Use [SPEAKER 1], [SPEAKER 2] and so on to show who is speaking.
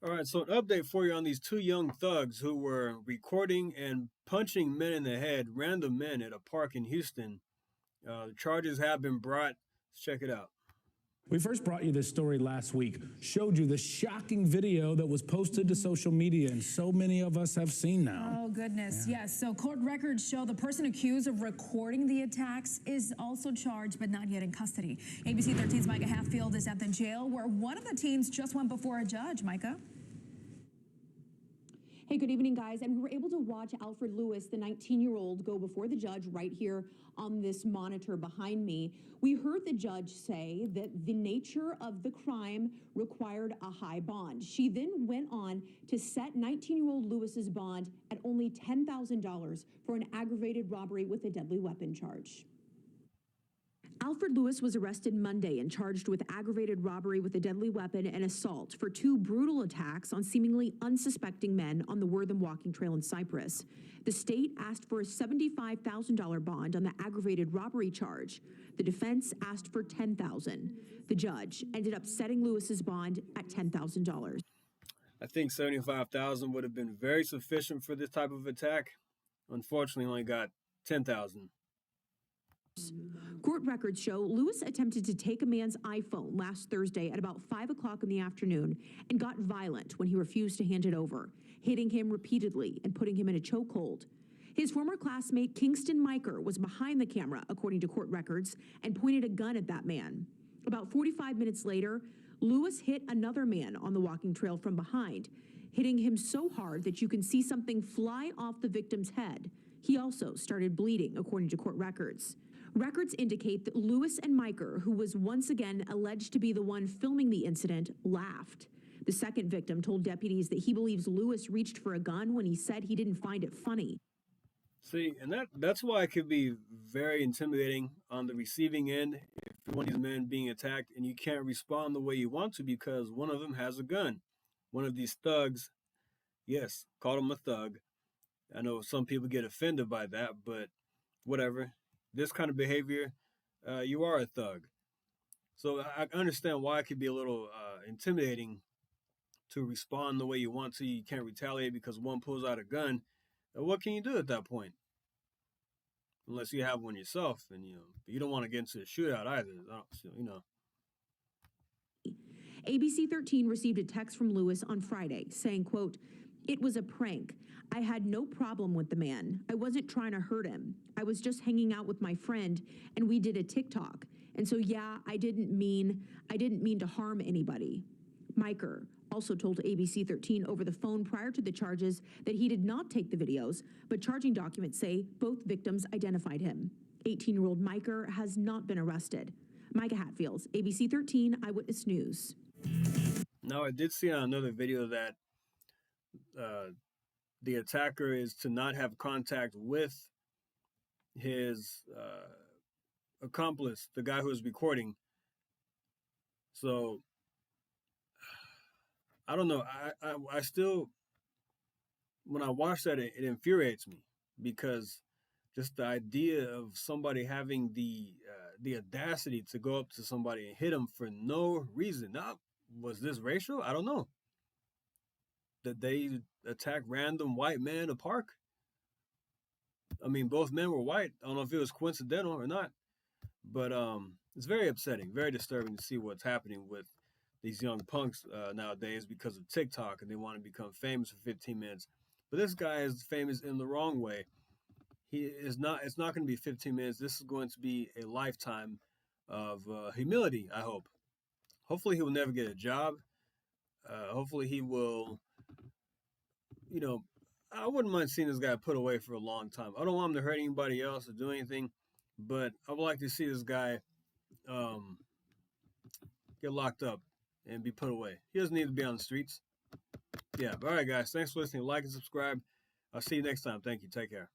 [SPEAKER 1] All right, so an update for you on these two young thugs who were recording and punching men in the head, random men at a park in Houston. The charges have been brought. Let's check it out.
[SPEAKER 2] We first brought you this story last week, showed you the shocking video that was posted to social media, and so many of us have seen now.
[SPEAKER 3] Oh, goodness, yes. So court records show the person accused of recording the attacks is also charged, but not yet in custody. ABC 13's Micah Hatfield is at the jail where one of the teens just went before a judge. Micah?
[SPEAKER 4] Hey, good evening, guys. And we were able to watch Alfred Lewis, the 19-year-old, go before the judge right here on this monitor behind me. We heard the judge say that the nature of the crime required a high bond. She then went on to set 19-year-old Lewis's bond at only $10,000 for an aggravated robbery with a deadly weapon charge. Alfred Lewis was arrested Monday and charged with aggravated robbery with a deadly weapon and assault for two brutal attacks on seemingly unsuspecting men on the Wortham walking trail in Cypress. The state asked for a $75,000 bond on the aggravated robbery charge. The defense asked for $10,000. The judge ended up setting Lewis's bond at $10,000.
[SPEAKER 1] I think $75,000 would have been very sufficient for this type of attack. Unfortunately, only got $10,000.
[SPEAKER 4] Court records show Lewis attempted to take a man's iPhone last Thursday at about 5 o'clock in the afternoon and got violent when he refused to hand it over, hitting him repeatedly and putting him in a chokehold. His former classmate Kingston Miker was behind the camera, according to court records, and pointed a gun at that man. About 45 minutes later, Lewis hit another man on the walking trail from behind, hitting him so hard that you can see something fly off the victim's head. He also started bleeding, according to court records. Records indicate that Lewis and Miker, who was once again alleged to be the one filming the incident, laughed. The second victim told deputies that he believes Lewis reached for a gun when he said he didn't find it funny.
[SPEAKER 1] See, and that's why it could be very intimidating on the receiving end if you're one of these men being attacked and you can't respond the way you want to because one of them has a gun. One of these thugs, yes, called him a thug. I know some people get offended by that, but whatever. This kind of behavior, you are a thug. So I understand why it could be a little intimidating to respond the way you want to. You can't retaliate because one pulls out a gun. What can you do at that point? Unless you have one yourself, and you don't want to get into a shootout either.
[SPEAKER 4] ABC 13 received a text from Lewis on Friday saying, quote, "It was a prank. I had no problem with the man. I wasn't trying to hurt him. I was just hanging out with my friend and we did a TikTok. And so, yeah, I didn't mean to harm anybody." Miker also told ABC 13 over the phone prior to the charges that he did not take the videos, but charging documents say both victims identified him. 18-year-old Miker has not been arrested. Micah Hatfield, ABC 13 Eyewitness News.
[SPEAKER 1] Now, I did see on another video that the attacker is to not have contact with his accomplice, the guy who was recording. So, I don't know. I still, when I watch that, it infuriates me because just the idea of somebody having the audacity to go up to somebody and hit him for no reason. Now, was this racial? I don't know. That they attack random white men in a park? I mean, both men were white. I don't know if it was coincidental or not. But it's very upsetting, very disturbing to see what's happening with these young punks nowadays because of TikTok, and they want to become famous for 15 minutes. But this guy is famous in the wrong way. He is not. It's not going to be 15 minutes. This is going to be a lifetime of humility, I hope. Hopefully he will never get a job. Hopefully he will, I wouldn't mind seeing this guy put away for a long time. I don't want him to hurt anybody else or do anything, but I would like to see this guy get locked up and be put away. He doesn't need to be on the streets. Yeah, all right, guys. Thanks for listening. Like and subscribe. I'll see you next time. Thank you. Take care.